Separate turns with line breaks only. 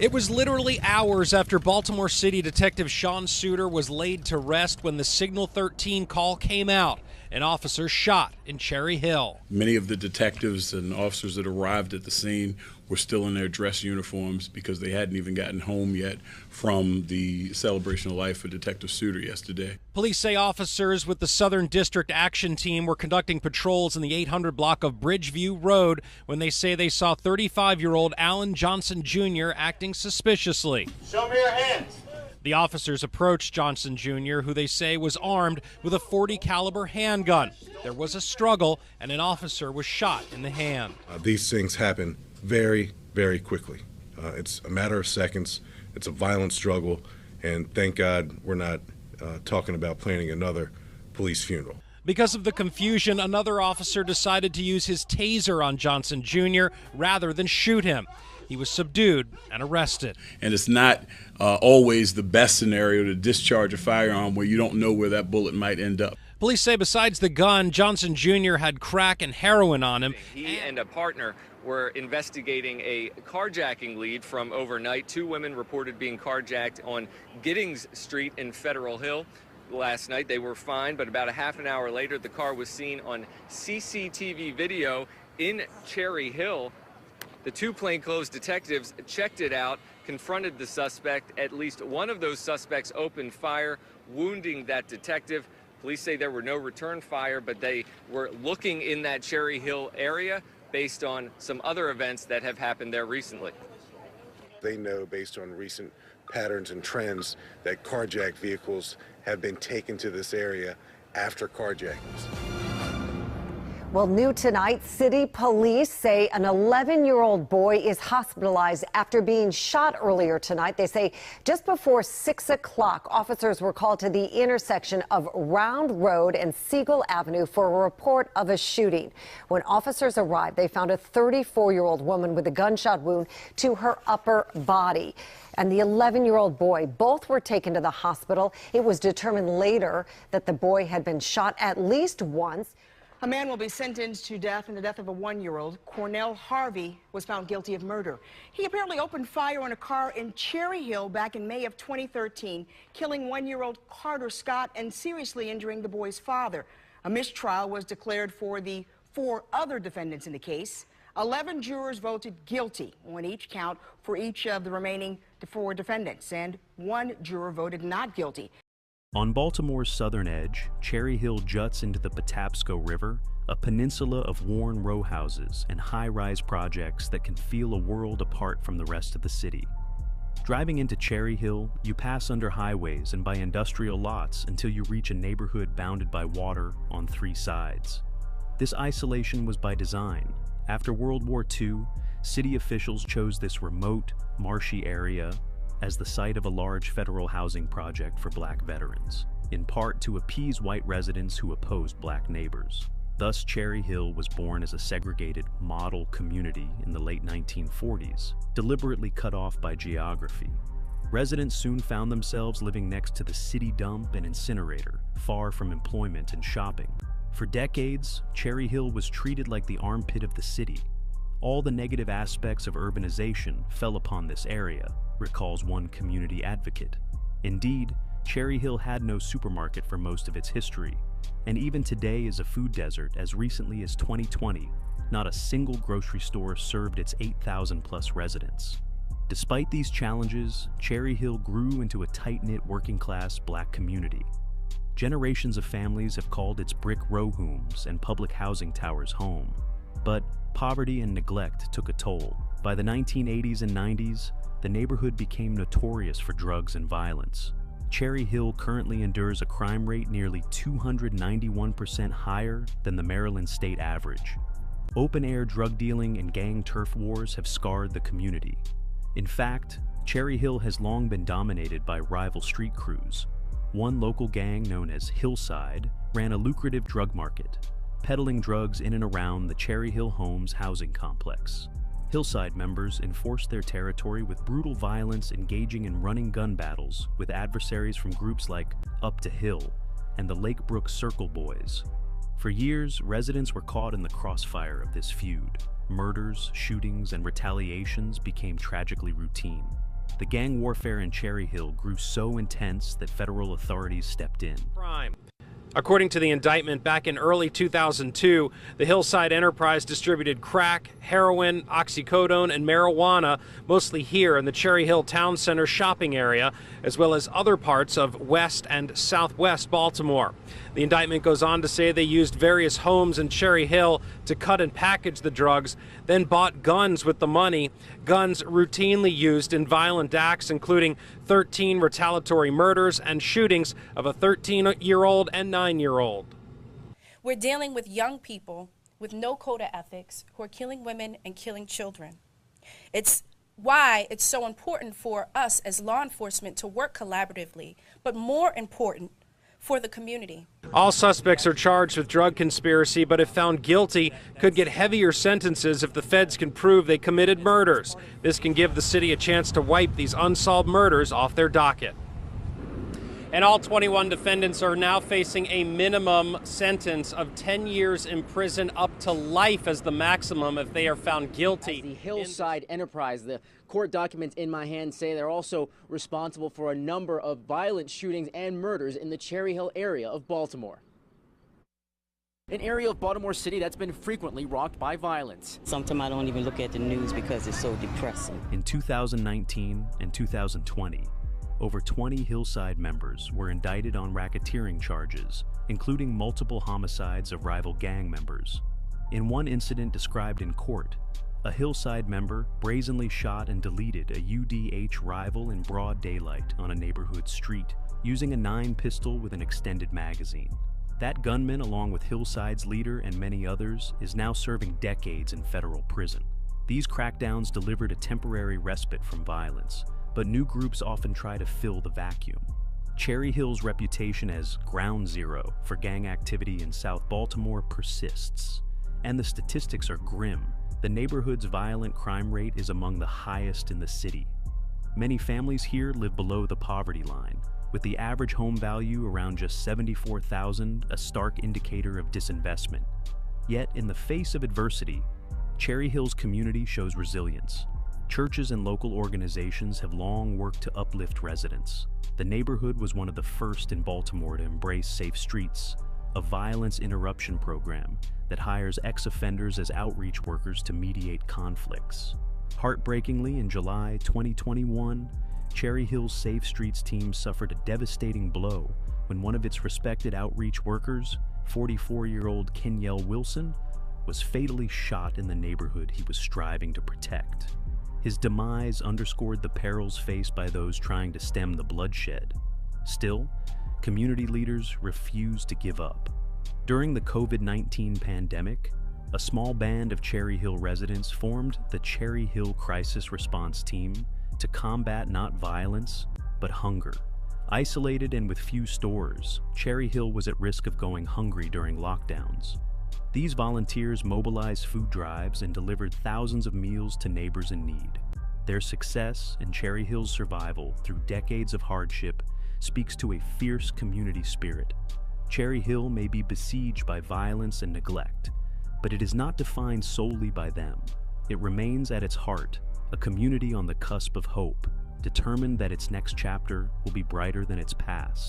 It was literally hours after Baltimore City Detective Sean Suter was laid to rest when the Signal 13 call came out. An officer shot in Cherry Hill.
Many of the detectives and officers that arrived at the scene were still in their dress uniforms because they hadn't even gotten home yet from the celebration of life for Detective Suter yesterday.
Police say officers with the Southern District Action Team were conducting patrols in the 800 block of Bridgeview Road when they say they saw 35-year-old Alan Johnson Jr. acting suspiciously.
Show me your hands.
The officers approached Johnson Jr., who they say was armed with a .40 caliber handgun. There was a struggle, and an officer was shot in the hand.
These things happen very, very quickly. It's a matter of seconds. It's a violent struggle, and thank God we're not talking about planning another police funeral.
Because of the confusion, another officer decided to use his taser on Johnson Jr. rather than shoot him. He was subdued and arrested.
And it's not always the best scenario to discharge a firearm where you don't know where that bullet might end up.
Police say besides the gun, Johnson Jr. had crack and heroin on him.
He and a partner were investigating a carjacking lead from overnight. 2 women reported being carjacked on Giddings Street in Federal Hill. Last night they were fine, but about a half an hour later the car was seen on CCTV video in Cherry Hill. The 2 plainclothes detectives checked it out, confronted the suspect. At least one of those suspects opened fire, wounding that detective. Police say there were no return fire, but they were looking in that Cherry Hill area based on some other events that have happened there recently.
They know based on recent patterns and trends that carjacked vehicles have been taken to this area after carjackings.
Well, new tonight, city police say an 11-year-old boy is hospitalized after being shot earlier tonight. They say just before 6 o'clock, officers were called to the intersection of Round Road and Siegel Avenue for a report of a shooting. When officers arrived, they found a 34-year-old woman with a gunshot wound to her upper body. And the 11-year-old boy, both were taken to the hospital. It was determined later that the boy had been shot at least once.
A man will be sentenced to death in the death of a 1-year-old. Cornell Harvey was found guilty of murder. He apparently opened fire on a car in Cherry Hill back in May of 2013, killing 1-year-old Carter Scott and seriously injuring the boy's father. A mistrial was declared for the 4 other defendants in the case. 11 jurors voted guilty on each count for each of the remaining 4 defendants, and 1 juror voted not guilty.
On Baltimore's southern edge, Cherry Hill juts into the Patapsco River, a peninsula of worn row houses and high-rise projects that can feel a world apart from the rest of the city. Driving into Cherry Hill, you pass under highways and by industrial lots until you reach a neighborhood bounded by water on 3 sides. This isolation was by design. After World War II, city officials chose this remote, marshy area as the site of a large federal housing project for black veterans, in part to appease white residents who opposed black neighbors. Thus, Cherry Hill was born as a segregated model community in the late 1940s, deliberately cut off by geography. Residents soon found themselves living next to the city dump and incinerator, far from employment and shopping. For decades, Cherry Hill was treated like the armpit of the city. All the negative aspects of urbanization fell upon this area, recalls one community advocate. Indeed, Cherry Hill had no supermarket for most of its history, and even today is a food desert. As recently as 2020, not a single grocery store served its 8,000-plus residents. Despite these challenges, Cherry Hill grew into a tight-knit working-class black community. Generations of families have called its brick row homes and public housing towers home. But poverty and neglect took a toll. By the 1980s and 90s, the neighborhood became notorious for drugs and violence. Cherry Hill currently endures a crime rate nearly 291% higher than the Maryland state average. Open-air drug dealing and gang turf wars have scarred the community. In fact, Cherry Hill has long been dominated by rival street crews. One local gang known as Hillside ran a lucrative drug market, peddling drugs in and around the Cherry Hill Homes housing complex. Hillside members enforced their territory with brutal violence, engaging in running gun battles with adversaries from groups like Up to Hill and the Lake Brook Circle Boys. For years, residents were caught in the crossfire of this feud. Murders, shootings, and retaliations became tragically routine. the gang warfare in Cherry Hill grew so intense that federal authorities stepped in.
Crime. According to the indictment, back in early 2002, the Hillside Enterprise distributed crack, heroin, oxycodone, and marijuana, mostly here in the Cherry Hill Town Center shopping area, as well as other parts of West and Southwest Baltimore. The indictment goes on to say they used various homes in Cherry Hill to cut and package the drugs, then bought guns with the money, guns routinely used in violent acts, including 13 retaliatory murders and shootings of a 13-year-old and 9-year-old.
We're dealing with young people with no code of ethics who are killing women and killing children. It's why it's so important for us as law enforcement to work collaboratively, but more important, for the community.
All suspects are charged with drug conspiracy, but if found guilty, could get heavier sentences if the feds can prove they committed murders. This can give the city a chance to wipe these unsolved murders off their docket. And all 21 defendants are now facing a minimum sentence of 10 years in prison, up to life as the maximum if they are found guilty.
As the Hillside Enterprise, the court documents in my hand say they're also responsible for a number of violent shootings and murders in the Cherry Hill area of Baltimore. An area of Baltimore City that's been frequently rocked by violence.
Sometimes I don't even look at the news because it's so depressing.
In 2019 and 2020, over 20 Hillside members were indicted on racketeering charges, including multiple homicides of rival gang members. In one incident described in court, a Hillside member brazenly shot and deleted a UDH rival in broad daylight on a neighborhood street, using a 9 pistol with an extended magazine. That gunman, along with Hillside's leader and many others, is now serving decades in federal prison. These crackdowns delivered a temporary respite from violence, but new groups often try to fill the vacuum. Cherry Hill's reputation as ground zero for gang activity in South Baltimore persists, and the statistics are grim. The neighborhood's violent crime rate is among the highest in the city. Many families here live below the poverty line, with the average home value around just $74,000, a stark indicator of disinvestment. Yet, in the face of adversity, Cherry Hill's community shows resilience. Churches and local organizations have long worked to uplift residents. The neighborhood was one of the first in Baltimore to embrace Safe Streets, a violence interruption program that hires ex-offenders as outreach workers to mediate conflicts. Heartbreakingly, in July 2021, Cherry Hill's Safe Streets team suffered a devastating blow when one of its respected outreach workers, 44-year-old Kenyell Wilson, was fatally shot in the neighborhood he was striving to protect. His demise underscored the perils faced by those trying to stem the bloodshed. Still, community leaders refused to give up. During the COVID-19 pandemic, a small band of Cherry Hill residents formed the Cherry Hill Crisis Response Team to combat not violence, but hunger. Isolated and with few stores, Cherry Hill was at risk of going hungry during lockdowns. These volunteers mobilized food drives and delivered thousands of meals to neighbors in need. Their success and Cherry Hill's survival through decades of hardship speaks to a fierce community spirit. Cherry Hill may be besieged by violence and neglect, but it is not defined solely by them. It remains at its heart a community on the cusp of hope, determined that its next chapter will be brighter than its past.